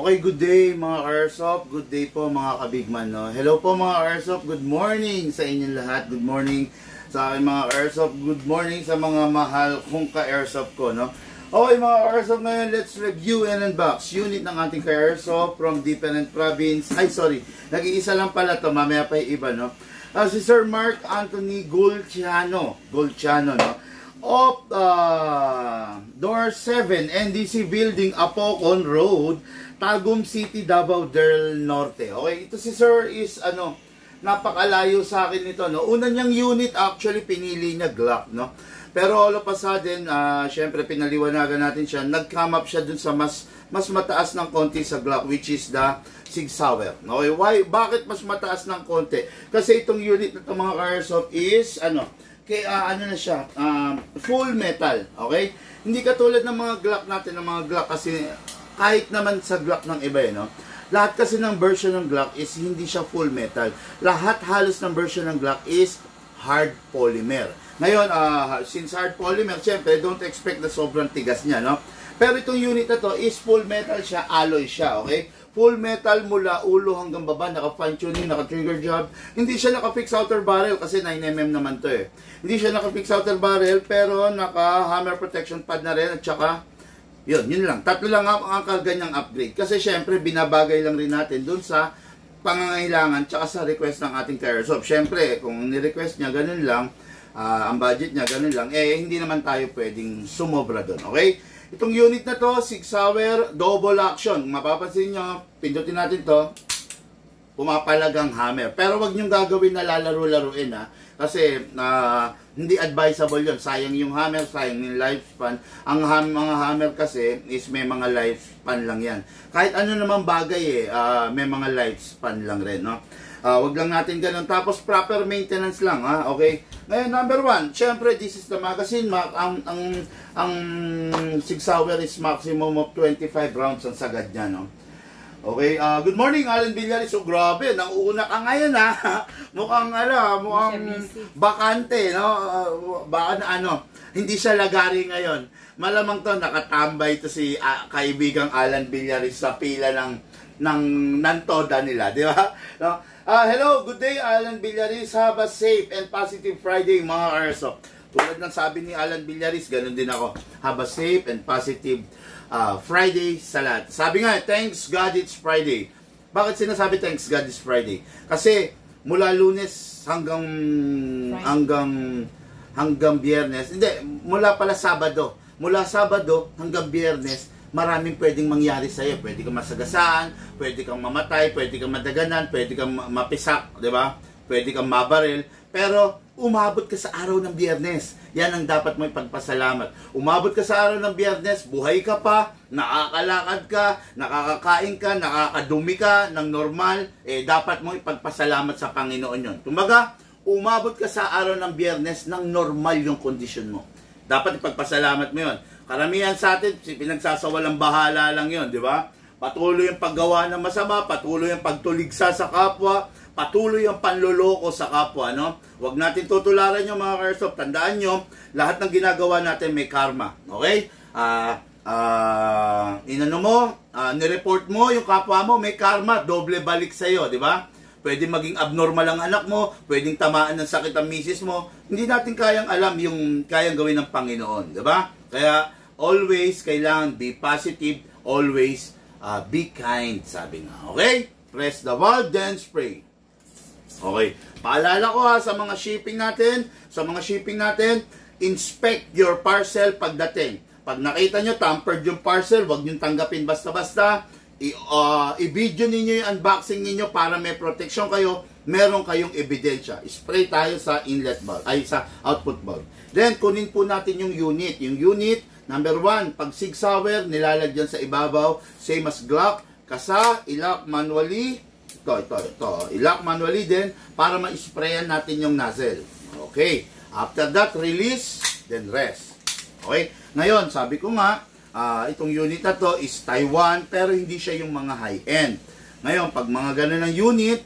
Okay, good day mga Airsoft. Good day po mga kabigman. No? Hello po mga Airsoft. Good morning sa inyong lahat. Good morning sa aking mga Airsoft. Good morning sa mga mahal kong ka-Airsoft ko. No? Okay mga Airsoft, ngayon let's review and unbox unit ng ating ka-Airsoft from different province. Ay sorry, nag-iisa lang pala to. Mamaya pa yung iba. No? Si Sir Mark Anthony Golciano. No? Of Door 7 NDC Building, Apocon Road, Tagum City, Davao del Norte. Okay, ito si Sir is napakalayo sa akin nito, no. Una niyang unit actually pinili niya Glock, no. Pero all of a sudden, syempre pinaliwanagan natin siya. Nag-come up siya dun sa mas mataas ng konti sa Glock, which is the Sig Sauer. Okay, why? Bakit mas mataas ng konti? Kasi itong unit na ito mga Airsoft is kaya na siya, full metal, okay? Hindi katulad ng mga Glock natin, ng mga Glock kasi kahit naman sa Glock ng iba, no? Lahat kasi ng version ng Glock is hindi siya full metal. Lahat halos ng version ng Glock is hard polymer. Ngayon, since hard polymer, syempre, don't expect na sobrang tigas niya, no? Pero itong unit na to is full metal siya, alloy siya, okay? Full metal mula ulo hanggang baba, naka-fine tuning, naka-trigger job. Hindi siya naka-fix outer barrel kasi 9mm naman to eh. Hindi siya naka-fix outer barrel pero naka-hammer protection pad na rin at saka yun lang. Tatlo lang ang kaganyang upgrade. Kasi syempre binabagay lang rin natin dun sa pangangailangan tsaka sa request ng ating Airsoft. Syempre kung ni-request niya ganun lang, ang budget niya ganun lang, hindi naman tayo pwedeng sumobra dun, okay? Itong unit na to, Sig Sauer double action. Mapapansin nyo, pindutin natin to, pumapalagang hammer. Pero wag nyo gagawin na lalaro-laruin kasi hindi advisable yon. Sayang yung hammer, sayang yung lifespan. Ang mga hammer kasi is may mga lifespan lang yan. Kahit ano naman bagay may mga lifespan lang rin, no? Wag lang natin ganun. Tapos proper maintenance lang, okay? Ngayon, number 1, syempre this is the magazine. Ang Sig Sauer is maximum of 25 rounds ang sagad niya, no? Okay, good morning Alan Villaris. So grabe, nauuna ka ngayon mukhang bakante, no? Baka hindi siya lagari ngayon. Malamang to nakatambay to si kaibigang Alan Villaris sa pila ng nantoda nila, di ba? No? Hello, good day Alan Villaris. Have a safe and positive Friday mga Airsoft. Tulad ng sabi ni Alan Villaris, ganun din ako. Have a safe and positive Friday sa lahat. Sabi nga, thanks God it's Friday. Bakit sinasabi thanks God it's Friday? Kasi mula Lunes hanggang Biyernes, hindi, mula pala Sabado. Mula Sabado hanggang Biyernes, maraming pwedeng mangyari sa iyo. Pwede kang masagasaan, pwede kang mamatay, pwede kang madaganan, pwede kang mapisak, di ba? Pwede kang mabaril. Pero umabot ka sa araw ng Biyernes. Yan ang dapat mo ipagpasalamat. Umabot ka sa araw ng Biyernes, buhay ka pa, nakakalakad ka, nakakakain ka, nakakadumi ka ng normal, dapat mo ipagpasalamat sa Panginoon yun. Kumbaga, umabot ka sa araw ng Biyernes ng normal yung kondisyon mo. Dapat ipagpasalamat mo yun. Karamihan sa atin, pinagsasawalang bahala lang yun, di ba? Patuloy yung paggawa ng masama, patuloy yung pagtuligsa sa kapwa, patuloy ang panloloko sa kapwa, no? Huwag natin tutularan yung mga Airsoft. Tandaan nyo, lahat ng ginagawa natin may karma, okay? Nireport mo yung kapwa mo, may karma, doble balik sa'yo, di ba? Pwede maging abnormal ang anak mo, pwedeng tamaan ng sakit ang misis mo. Hindi natin kayang alam yung kayang gawin ng Panginoon, di ba? Kaya, always kailangan be positive, always be kind, sabi nga. Okay? Press the valve, then spray. Okay. Paalala ko sa mga shipping natin, inspect your parcel pagdating. Pag nakita nyo, tampered yung parcel, huwag nyo tanggapin basta-basta. I-video ninyo yung unboxing ninyo para may protection kayo, meron kayong ebidensya. Spray tayo sa inlet valve, sa output valve. Then, kunin po natin yung unit. Yung unit, number 1, pag Sig Sauer, nilalagyan sa ibabaw, same as Glock, kasa, ilock manually, ilock manually din, para ma-sprayan natin yung nozzle. Okay, after that, release, then rest. Okay, ngayon, sabi ko nga, itong unit na to is Taiwan, pero hindi siya yung mga high-end. Ngayon, pag mga ganun ng unit,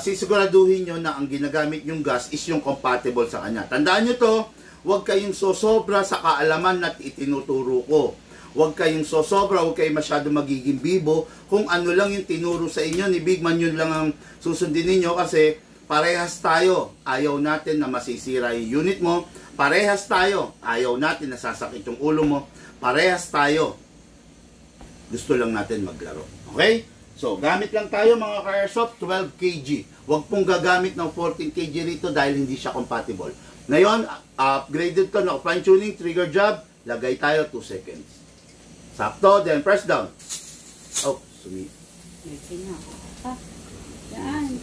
sisiguraduhin nyo na ang ginagamit yung gas is yung compatible sa kanya. Tandaan nyo to, huwag kayong sosobra sa kaalaman na itinuturo ko. Huwag kayong sosobra, huwag kayong masyado magiging bibo. Kung ano lang yung tinuro sa inyo ni Big Man, yun lang ang susundin ninyo kasi parehas tayo. Ayaw natin na masisira yung unit mo. Parehas tayo. Ayaw natin na sasakit yung ulo mo. Parehas tayo. Gusto lang natin maglaro. Okay? So, gamit lang tayo mga ka-airsoft, 12 kg. Huwag pong gagamit ng 14 kg rito dahil hindi siya compatible. Ngayon, upgraded ko na fine tuning, trigger job. Lagay tayo 2 seconds. Sakto, then press down. Oh, sumi. Ha? Yan.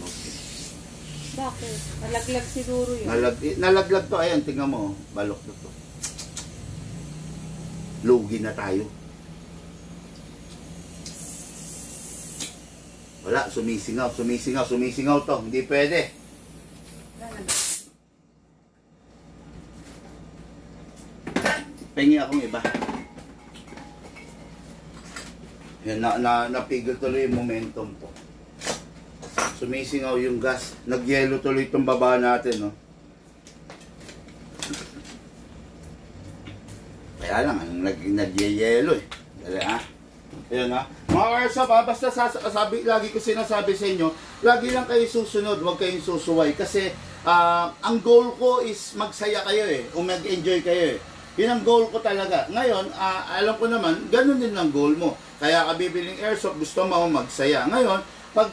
Bakit? Nalaglag siguro yun. Nalaglag to. Ayan, tingnan mo. Balok na to. Lugi na tayo. Wala, sumisingaw to. Hindi pwede. Pengi akong iba. Yan, napigil tuloy yung momentum ko. Sumisingaw yung gas. Nagyelo tuloy itong baba natin, no? Kaya lang, nagyayelo eh. Dali, ha? Ayan, ha? Mga airsoft, ha? Basta lagi ko sinasabi sa inyo, lagi lang kayo susunod, huwag kayong susuway. Kasi, ang goal ko is magsaya kayo eh. O mag-enjoy kayo eh. Yun ang goal ko talaga. Ngayon, alam ko naman, ganun din ang goal mo. Kaya ka bibiling airsoft, gusto mo magsaya. Ngayon, pag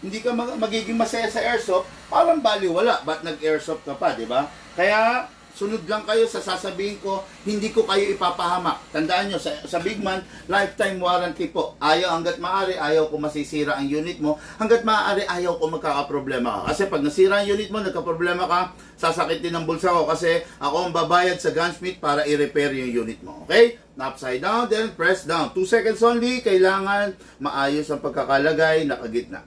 hindi ka magiging masaya sa airsoft, parang baliwala. Ba't nag-airsoft ka pa, di ba? Kaya, sunod lang kayo sa sasabihin ko, hindi ko kayo ipapahamak. Tandaan nyo, sa Big Man, lifetime warranty po. Hanggat maaari, ayaw ko masisira ang unit mo. Hanggat maaari, ayaw ko magkakaproblema ka. Kasi pag nasira ang unit mo, nagkaproblema ka, sasakit din ang bulsa ko. Kasi ako ang babayad sa gunsmith para i-repair yung unit mo. Okay? Upside down, then press down. 2 seconds only, kailangan maayos ang pagkakalagay, nakagitna.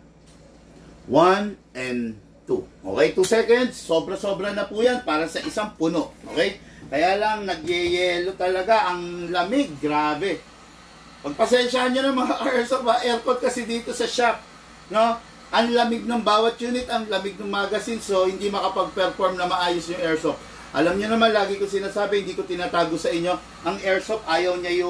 1 and 2. Okay, 2 seconds. Sobra-sobra na po yan para sa isang puno. Okay? Kaya lang, nagyeyelo talaga. Ang lamig. Grabe. Pagpasensyahan nyo na mga airsoft. Aircon kasi dito sa shop. No? Ang lamig ng bawat unit. Ang lamig ng magazine. So, hindi makapag-perform na maayos yung airsoft. Alam nyo naman, lagi ko sinasabi, hindi ko tinatago sa inyo. Ang airsoft, ayaw niya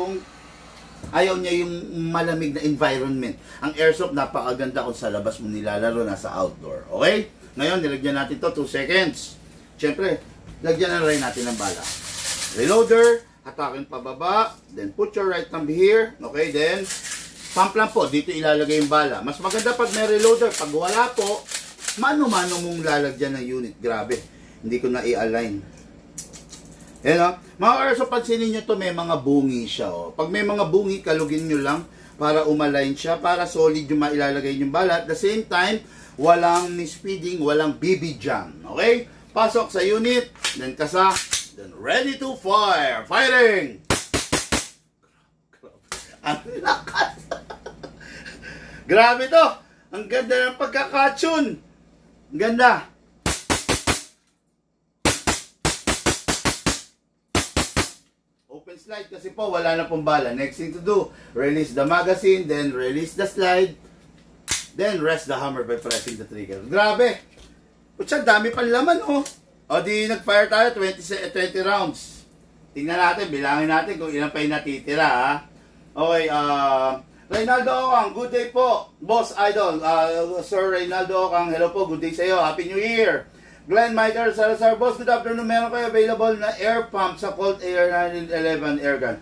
yung malamig na environment. Ang airsoft, napakaganda kung sa labas mo nilalaro, nasa outdoor. Okay? Ngayon, nilagyan natin to 2 seconds. Siyempre, lagyan na rin natin ng bala. Reloader, hatakin pababa, then put your right thumb here. Okay, then, pump lang po. Dito ilalagay yung bala. Mas maganda pag may reloader. Pag wala po, mano-mano mong lalagyan ng unit. Grabe, hindi ko na i-align. Yan o. Mga airsoft, pansinin nyo to, may mga bungi siya. Oh. Pag may mga bungi, kalugin nyo lang para umalign siya, para solid yung mailalagay yung bala. At the same time, walang misfeeding, walang BB jam. Okay? Pasok sa unit, then kasa, then ready to fire. Firing! Ang lakas! Grabe to! Ang ganda ng pagkakatune! Ang ganda! Open slide kasi po wala na pong bala. Next thing to do, release the magazine, then release the slide. Then, rest the hammer by pressing the trigger. Grabe! Putsa, dami pang laman, oh. O, di nag-fire tayo, 20 rounds. Tingnan natin, bilangin natin kung ilan pa yung natitira, ha. Okay, Reynaldo Ocang, good day po. Boss Idol, Sir Reynaldo Ocang, hello po, good day sa iyo. Happy New Year. Glenn Michael Salazar, boss, good afternoon. Meron kayo available na air pump sa Colt Air 911 airgun.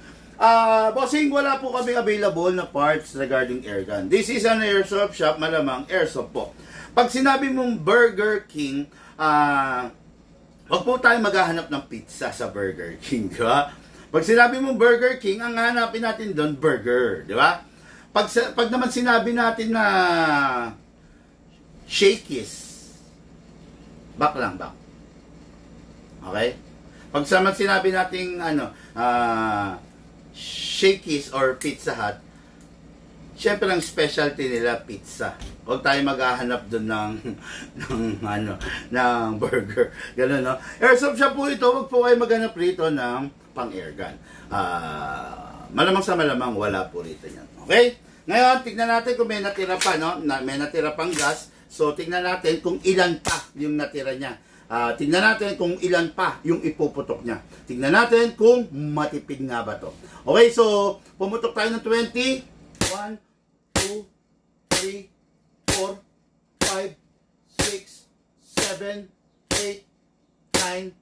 Bossing, wala po kami available na parts regarding airgun. This is an airsoft shop, malamang airsoft po. Pag sinabi mong Burger King, wag po tayo maghahanap ng pizza sa Burger King, di ba? Pag sinabi mong Burger King, ang hanapin natin doon, burger, di ba? Pag naman sinabi natin na Shakey's, back lang, back. Okay? Pag naman sinabi natin, Shakey's or Pizza Hut, syempre ang specialty nila pizza. Huwag tayo maghahanap doon ng burger. Ganun, no? Airsoft shop po ito, huwag po kayo maghanap rito ng pang-airgun. Malamang sa malamang, wala po rito yan. Okay? Ngayon, tignan natin kung may natira pa, no? May natira pang gas. So, tignan natin kung ilan pa yung natira niya. Tingnan natin kung ilan pa yung ipuputok niya. Tingnan natin kung matipid nga ba to. Okay, so pumutok tayo ng 20. 1, 2, 3, 4, 5, 6, 7, 8, 9,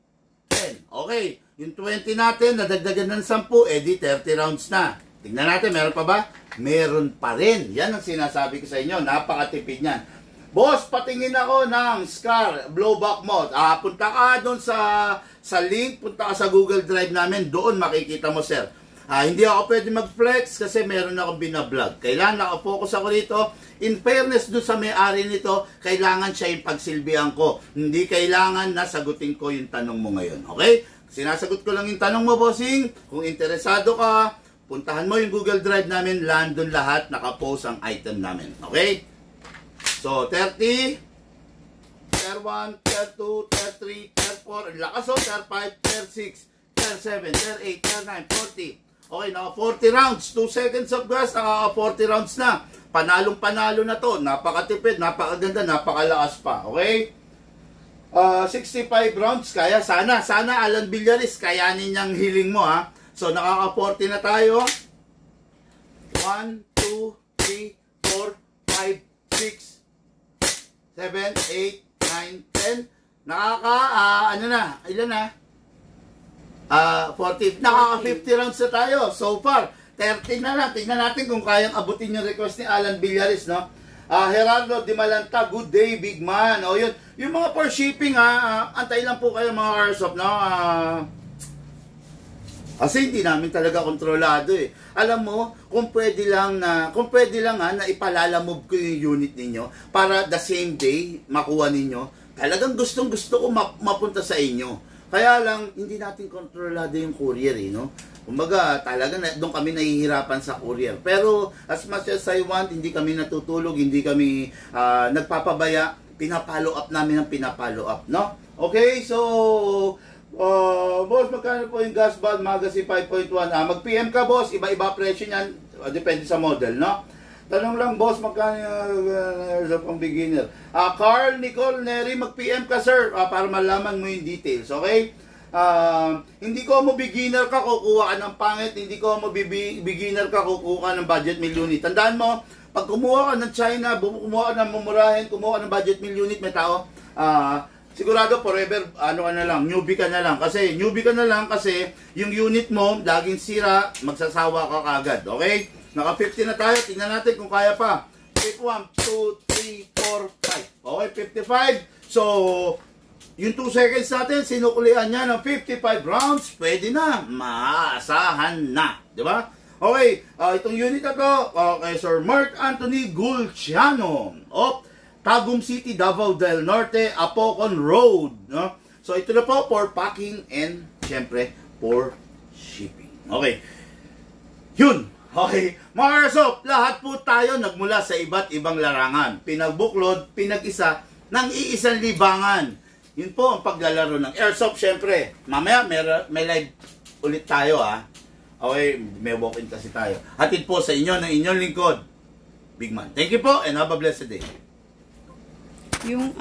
10. Okay, yung 20 natin, nadagdagan ng 10, edi 30 rounds na. Tingnan natin, meron pa ba? Meron pa rin. Yan ang sinasabi ko sa inyo, napakatipid niyan. Boss, patingin ako ng SCAR blowback mode. Punta ka doon sa link, punta ka sa Google Drive namin, doon makikita mo, sir. Hindi ako pwede mag-flex kasi meron akong binablog. Kailangan nakafocus ako dito. In fairness doon sa may-ari nito, kailangan siya yung pagsilbihan ko. Hindi kailangan na sagutin ko yung tanong mo ngayon. Okay? Sinasagot ko lang yung tanong mo, bossing. Kung interesado ka, puntahan mo yung Google Drive namin. Doon lahat nakapost ang item namin. Okay? So, 30, Tier 1, Tier 2, Tier 3, Tier 4, ang lakas o, Tier 5, Tier 6, Tier 7, Tier 8, Tier 9, 40. Okay, naka 40 rounds, 2 seconds of gas, naka 40 rounds na. Panalong-panalo na to, napakatipid, napakaganda, napakalakas pa. Okay? 65 rounds, kaya sana Alan Villaris, kayanin niyang hiling mo ha. So, nakaka 40 na tayo. 1, 2, 3, 4, 5, 6, 7, 8, 9, 10. Nakaka, ilan na? 40. Nakaka 50 rounds na tayo. So far, 30 na lang. Tingnan natin kung kayang abutin yung request ni Alan Villaris, no? Gerardo Di Malanta, good day, big man. O yun, yung mga for shipping, antay lang po kayo mga airsoft, no? Kasi hindi namin talaga kontrolado eh. Alam mo, kung pwede lang na ipalalamove ko yung unit ninyo para the same day makuha ninyo, talagang gustong-gusto ko mapunta sa inyo. Kaya lang, hindi natin kontrolado yung courier eh, no? Kumbaga, talaga doon kami nahihirapan sa courier. Pero, as much as I want, hindi kami natutulog, hindi kami nagpapabaya, pinapollow up namin ang pinapollow up, no? Okay, so, boss, magkano po yung gas bag magazine 5.1? Mag-PM ka, boss, iba-iba presyo niyan, depende sa model, no? Tanong lang, boss, magkano yung pang beginner? Carl, Nicole, Neri, mag-PM ka, sir, para malaman mo yung details, okay? Hindi ko mo beginner ka, kukuha ka ng pangit. Hindi ko mo beginner ka, kukuha ka ng budget meal unit. Tandaan mo, pag kumuha ka ng China, kumuha ka ng mumurahin, kumuha ka ng budget meal unit, may tao, sigurado forever, newbie ka na lang. Kasi, yung unit mo, laging sira, magsasawa ka kagad, okay? Naka 50 na tayo, tingnan natin kung kaya pa. 1, 2, 3, 4, 5. Okay, 55. So, yung 2 seconds natin, sinukulian niya ng 55 rounds, pwede na, maasahan na. Diba? Okay, itong unit na to, kay Sir Mark Anthony Gulciano of Tagum City, Davao del Norte, Apocon Road. No? So, ito na po for packing and, syempre, for shipping. Okay. Yun. Okay, mga airsoft, lahat po tayo nagmula sa iba't ibang larangan. Pinagbuklod, pinag-isa ng iisang libangan. Yun po ang paglalaro ng airsoft, syempre. Mamaya may live ulit tayo ha. Okay, may walk-in kasi tayo. Hatid po sa inyo ng inyong lingkod, Big Man. Thank you po and have a blessed day. Yung